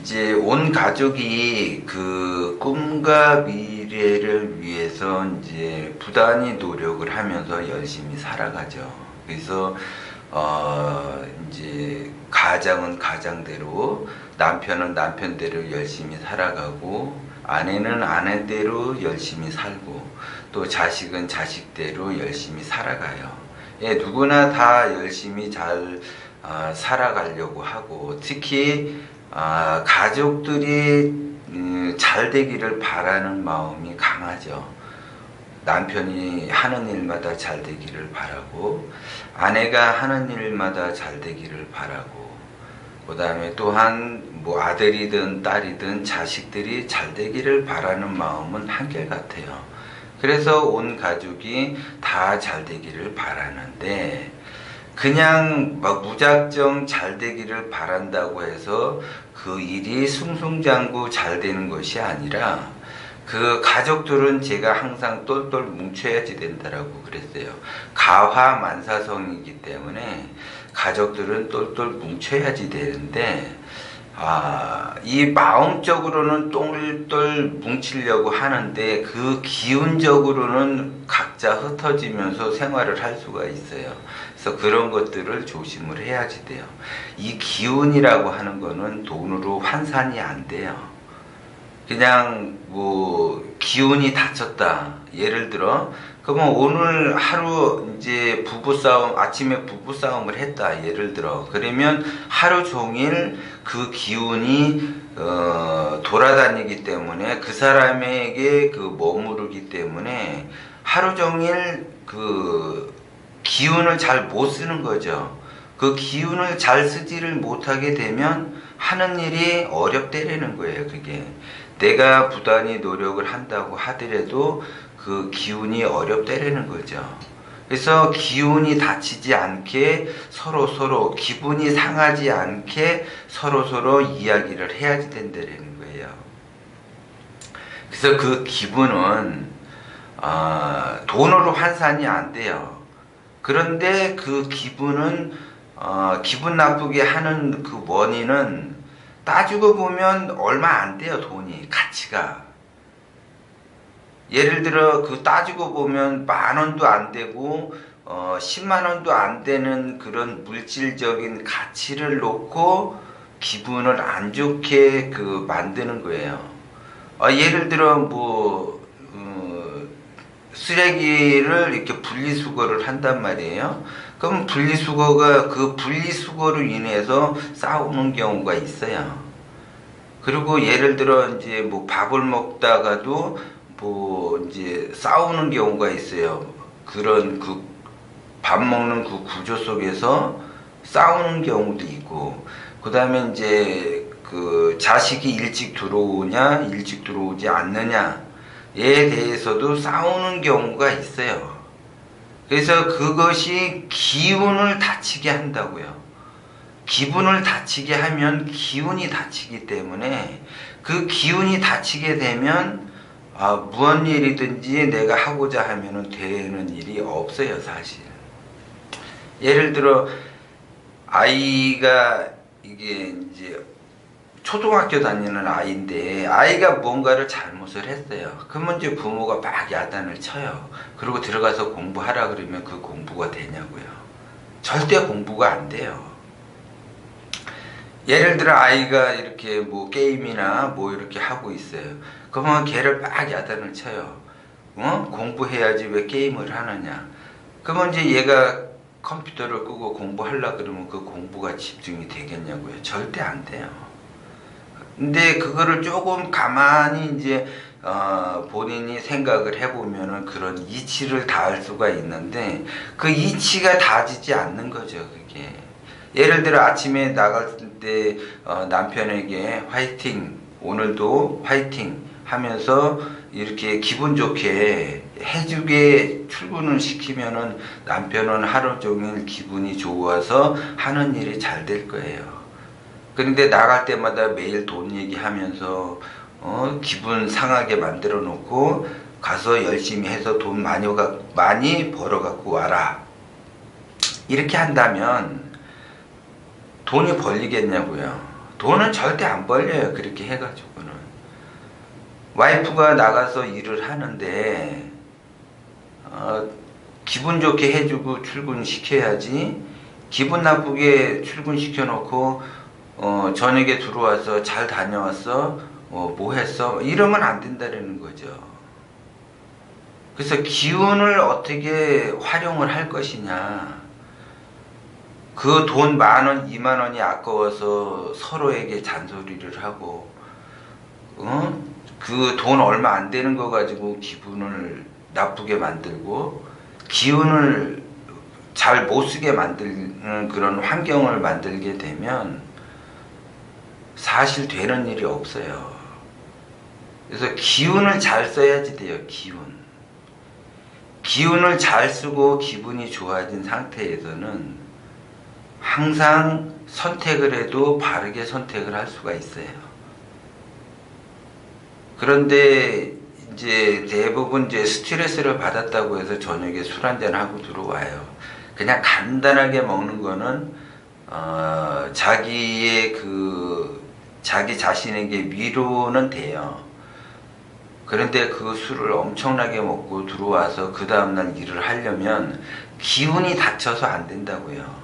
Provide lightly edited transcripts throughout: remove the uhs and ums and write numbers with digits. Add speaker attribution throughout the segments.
Speaker 1: 이제 온 가족이 그 꿈과 미래를 위해서 이제 부단히 노력을 하면서 열심히 살아가죠. 그래서 이제 가장은 가장대로, 남편은 남편대로 열심히 살아가고, 아내는 아내대로 열심히 살고, 또 자식은 자식대로 열심히 살아가요. 예, 누구나 다 열심히 잘 살아가려고 하고, 특히 가족들이 잘 되기를 바라는 마음이 강하죠. 남편이 하는 일마다 잘 되기를 바라고, 아내가 하는 일마다 잘 되기를 바라고, 그 다음에 또한 뭐 아들이든 딸이든 자식들이 잘 되기를 바라는 마음은 한결같아요. 그래서 온 가족이 다 잘 되기를 바라는데, 그냥 막 무작정 잘 되기를 바란다고 해서 그 일이 승승장구 잘 되는 것이 아니라, 그 가족들은 제가 항상 똘똘 뭉쳐야지 된다라고 그랬어요. 가화만사성이기 때문에 가족들은 똘똘 뭉쳐야지 되는데, 이 마음적으로는 똘똘 뭉치려고 하는데 그 기운적으로는 각자 흩어지면서 생활을 할 수가 있어요. 그래서 그런 것들을 조심을 해야지 돼요. 이 기운이라고 하는 거는 돈으로 환산이 안 돼요. 그냥 뭐 기운이 다쳤다, 예를 들어 그러면 오늘 하루 이제 부부싸움, 아침에 부부싸움을 했다, 예를 들어 그러면 하루 종일 그 기운이 돌아다니기 때문에, 그 사람에게 그 머무르기 때문에 하루 종일 그 기운을 잘 못 쓰는 거죠. 그 기운을 잘 쓰지를 못하게 되면 하는 일이 어렵다라는 거예요. 그게 내가 부단히 노력을 한다고 하더라도 그 기운이 어렵다라는 거죠. 그래서 기운이 다치지 않게 서로 기분이 상하지 않게 서로 이야기를 해야지 된다는 거예요. 그래서 그 기분은 돈으로 환산이 안 돼요. 그런데 그 기분은 기분 나쁘게 하는 그 원인은 따지고 보면 얼마 안 돼요. 돈이 가치가. 예를 들어 그 따지고 보면 10,000원도 안 되고 10만 원도 안 되는 그런 물질적인 가치를 놓고 기분을 안 좋게 그 만드는 거예요. 예를 들어 뭐 쓰레기를 이렇게 분리수거를 한단 말이에요. 그럼 분리수거가 그 분리수거로 인해서 싸우는 경우가 있어요. 그리고 예를 들어 이제 뭐 밥을 먹다가도 뭐 이제 싸우는 경우가 있어요. 그런 그 밥 먹는 그 구조 속에서 싸우는 경우도 있고, 그 다음에 이제 그 자식이 일찍 들어오냐 일찍 들어오지 않느냐에 대해서도 싸우는 경우가 있어요. 그래서 그것이 기운을 다치게 한다고요. 기분을 다치게 하면 기운이 다치기 때문에, 그 기운이 다치게 되면 무슨 일이든지 내가 하고자 하면은 되는 일이 없어요, 사실. 예를 들어 아이가 이게 이제 초등학교 다니는 아이인데 아이가 뭔가를 잘못을 했어요. 그러면 이제 부모가 막 야단을 쳐요. 그리고 들어가서 공부하라 그러면 그 공부가 되냐고요. 절대 공부가 안 돼요. 예를 들어 아이가 이렇게 뭐 게임이나 뭐 이렇게 하고 있어요. 그러면 걔를 막 야단을 쳐요. 공부해야지 왜 게임을 하느냐. 그러면 이제 얘가 컴퓨터를 끄고 공부하려 그러면 그 공부가 집중이 되겠냐고요. 절대 안 돼요. 근데 그거를 조금 가만히 이제 본인이 생각을 해보면은 그런 이치를 닿을 수가 있는데, 그 이치가 닿아지지 않는 거죠, 그게. 예를 들어 아침에 나갈 때 남편에게 화이팅, 오늘도 화이팅 하면서 이렇게 기분 좋게 해주게 출근을 시키면은 남편은 하루 종일 기분이 좋아서 하는 일이 잘 될 거예요. 그런데 나갈 때마다 매일 돈 얘기하면서 기분 상하게 만들어 놓고 가서 열심히 해서 돈 많이 벌어 갖고 와라, 이렇게 한다면 돈이 벌리겠냐고요. 돈은 절대 안 벌려요. 그렇게 해가지고는. 와이프가 나가서 일을 하는데 기분 좋게 해주고 출근시켜야지, 기분 나쁘게 출근시켜놓고 저녁에 들어와서 잘 다녀왔어? 뭐 했어? 이러면 안 된다는 거죠. 그래서 기운을 어떻게 활용을 할 것이냐. 그 돈 10,000원, 20,000원이 아까워서 서로에게 잔소리를 하고, 그 돈 얼마 안 되는 거 가지고 기분을 나쁘게 만들고, 기운을 잘 못 쓰게 만드는 그런 환경을 만들게 되면 사실 되는 일이 없어요. 그래서 기운을 잘 써야지 돼요. 기운을 잘 쓰고 기분이 좋아진 상태에서는 항상 선택을 해도 바르게 선택을 할 수가 있어요. 그런데 이제 대부분 이제 스트레스를 받았다고 해서 저녁에 술 한잔 하고 들어와요. 그냥 간단하게 먹는 거는 자기 자신에게 위로는 돼요. 그런데 그 술을 엄청나게 먹고 들어와서 그 다음날 일을 하려면 기운이 닫혀서 안 된다고요.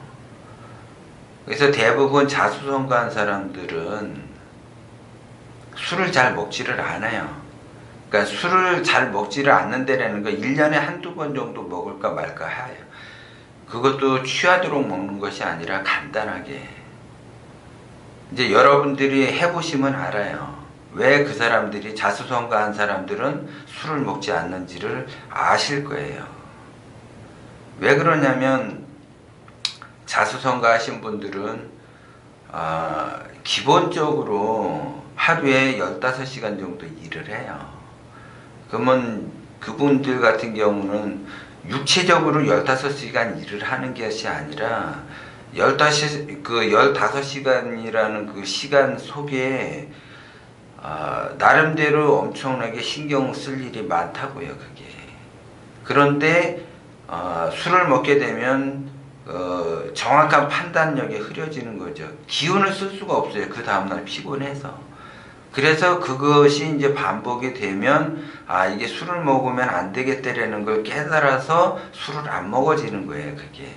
Speaker 1: 그래서 대부분 자수성가한 사람들은 술을 잘 먹지를 않아요. 그러니까 술을 잘 먹지를 않는다라는 거 1년에 한두 번 정도 먹을까 말까 해요. 그것도 취하도록 먹는 것이 아니라 간단하게. 이제 여러분들이 해보시면 알아요. 왜 그 사람들이, 자수성가한 사람들은 술을 먹지 않는지를 아실 거예요. 왜 그러냐면 자수성가하신 분들은 기본적으로 하루에 15시간 정도 일을 해요. 그러면 그분들 같은 경우는 육체적으로 15시간 일을 하는 것이 아니라 15시간이라는 그 시간 속에 나름대로 엄청나게 신경 쓸 일이 많다고요, 그게. 그런데 술을 먹게 되면 정확한 판단력이 흐려지는 거죠. 기운을 쓸 수가 없어요. 그 다음날 피곤해서. 그래서 그것이 이제 반복이 되면 이게 술을 먹으면 안 되겠다라는 걸 깨달아서 술을 안 먹어지는 거예요. 그게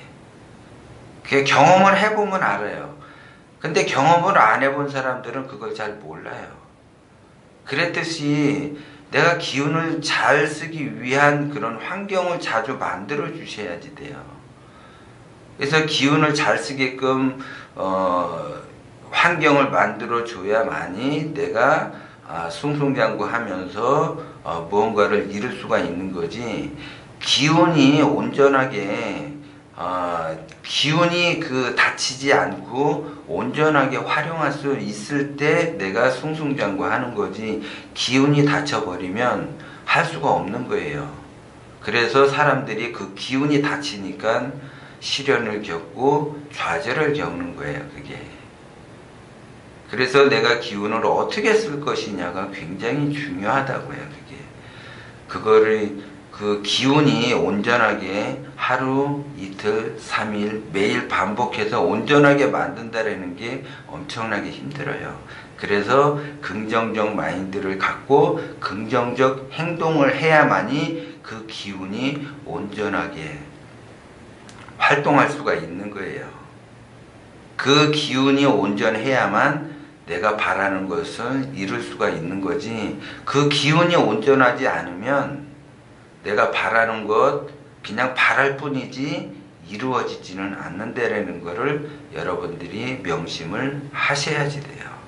Speaker 1: 경험을 해보면 알아요. 근데 경험을 안 해본 사람들은 그걸 잘 몰라요. 그랬듯이 내가 기운을 잘 쓰기 위한 그런 환경을 자주 만들어 주셔야지 돼요. 그래서 기운을 잘 쓰게끔 환경을 만들어 줘야만이 내가 승승장구하면서 무언가를 이룰 수가 있는 거지. 기운이 온전하게 기운이 다치지 않고 온전하게 활용할 수 있을 때 내가 승승장구하는 거지, 기운이 닫혀버리면 할 수가 없는 거예요. 그래서 사람들이 그 기운이 닫히니까 시련을 겪고 좌절을 겪는 거예요, 그게. 그래서 내가 기운을 어떻게 쓸 것이냐가 굉장히 중요하다고요, 그게. 그 기운이 온전하게 하루, 이틀, 3일, 매일 반복해서 온전하게 만든다라는 게 엄청나게 힘들어요. 그래서 긍정적 마인드를 갖고 긍정적 행동을 해야만이 그 기운이 온전하게 활동할 수가 있는 거예요. 그 기운이 온전해야만 내가 바라는 것을 이룰 수가 있는 거지, 그 기운이 온전하지 않으면 내가 바라는 것 그냥 바랄 뿐이지 이루어지지는 않는다라는 것을 여러분들이 명심을 하셔야지 돼요.